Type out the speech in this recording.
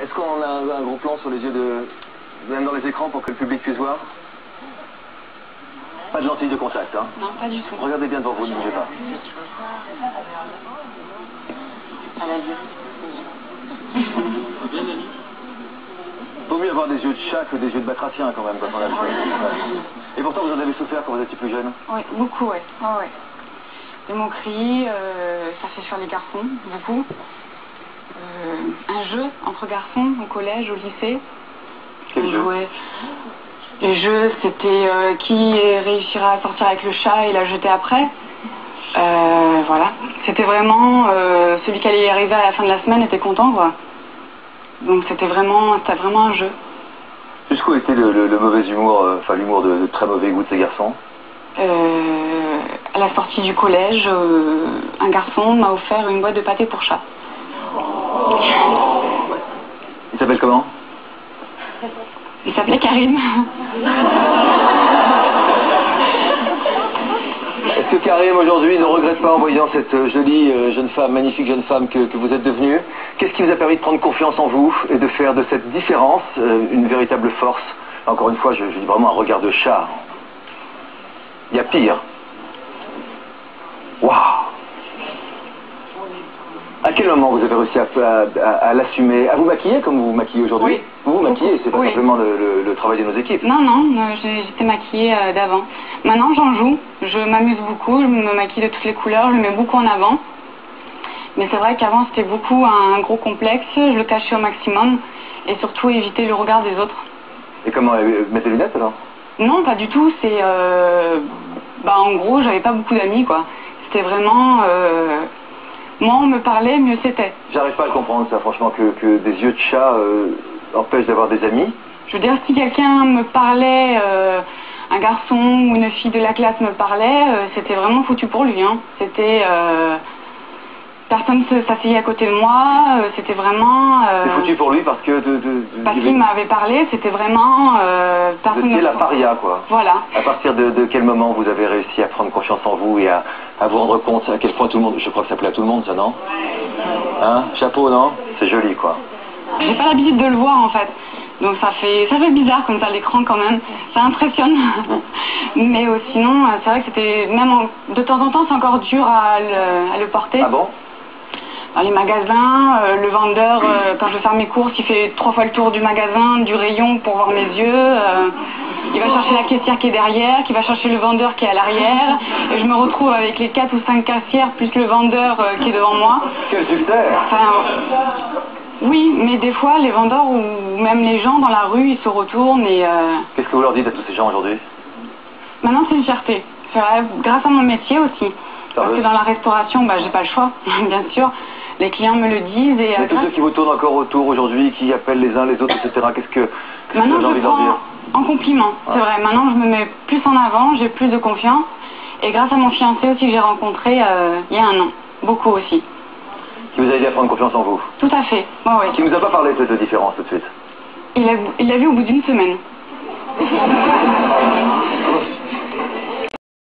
Est-ce qu'on a un gros plan sur les yeux de... même dans les écrans pour que le public puisse voir? Pas de lentilles de contact, hein? Non, pas du tout. Regardez bien devant vous, ne bougez pas. Vaut mieux avoir des yeux de chat que des yeux de batracien quand même quand on a le choix. Et pourtant vous en avez souffert quand vous étiez plus jeune? Oui, beaucoup, ouais. Oh, ouais. Des moqueries, ça fait sur les garçons, beaucoup. Un jeu entre garçons au collège, au lycée. Quel jeu? Les jeux, c'était qui réussira à sortir avec le chat et la jeter après. Voilà. C'était vraiment celui qui allait y arriver à la fin de la semaine était content, quoi. Donc c'était vraiment un jeu. Jusqu'où était le mauvais humour, enfin l'humour de très mauvais goût de ces garçons? À la sortie du collège, un garçon m'a offert une boîte de pâté pour chat. Il s'appelle comment? Il s'appelait Karim. Est-ce que Karim aujourd'hui ne regrette pas en voyant cette jolie jeune femme, magnifique jeune femme que vous êtes devenue? Qu'est-ce qui vous a permis de prendre confiance en vous et de faire de cette différence une véritable force? Encore une fois, je dis vraiment un regard de chat. Il y a pire. Waouh! À quel moment vous avez réussi à l'assumer, à vous maquiller comme vous vous maquillez aujourd'hui? Oui. Vous vous maquillez, c'est pas Oui. simplement le travail de nos équipes. Non, j'étais maquillée d'avant. Maintenant, j'en joue. Je m'amuse beaucoup, je me maquille de toutes les couleurs, je le mets beaucoup en avant. Mais c'est vrai qu'avant, c'était beaucoup un gros complexe, je le cachais au maximum. Et surtout, éviter le regard des autres. Et comment, mettre des lunettes alors? Non, pas du tout. C'est... en gros, j'avais pas beaucoup d'amis, quoi. C'était vraiment... Moins on me parlait, mieux c'était. J'arrive pas à le comprendre, ça, franchement, que des yeux de chat empêchent d'avoir des amis. Je veux dire, si quelqu'un me parlait, un garçon ou une fille de la classe me parlait, c'était vraiment foutu pour lui, hein. C'était... personne ne s'asseyait à côté de moi, c'était vraiment... C'est foutu pour lui parce que... Parce qu'il m'avait parlé, c'était vraiment... C'était la paria, quoi. Voilà. À partir de quel moment vous avez réussi à prendre confiance en vous et à vous rendre compte à quel point tout le monde... Je crois que ça plaît à tout le monde, ça, non? Hein? Chapeau, non? C'est joli, quoi. J'ai pas l'habitude de le voir, en fait. Donc ça fait bizarre comme ça à l'écran quand même. Ça impressionne. Mais sinon, c'est vrai que c'était... Même de temps en temps, c'est encore dur à le porter. Ah bon? Dans les magasins, le vendeur, quand je vais faire mes courses, il fait 3 fois le tour du magasin, du rayon pour voir mes yeux. Il va chercher la caissière qui est derrière, qui va chercher le vendeur qui est à l'arrière. Et je me retrouve avec les 4 ou 5 caissières plus le vendeur qui est devant moi. Quel succès! Oui, mais des fois, les vendeurs ou même les gens dans la rue, ils se retournent et... Qu'est-ce que vous leur dites à tous ces gens aujourd'hui? Maintenant, c'est une fierté. C'est vrai, grâce à mon métier aussi. Parce que dans la restauration, j'ai pas le choix, bien sûr. Les clients me le disent et... Mais tous ceux qui vous tournent encore autour aujourd'hui, qui appellent les uns les autres, etc., qu'est-ce que vous avez envie de leur dire? En compliment, c'est vrai. Maintenant, je me mets plus en avant, j'ai plus de confiance. Et grâce à mon fiancé aussi que j'ai rencontré il y a 1 an. Beaucoup aussi. Qui vous a aidé à prendre confiance en vous? Tout à fait, oui. Qui vous a pas parlé de cette différence tout de suite? Il l'a vu au bout d'1 semaine.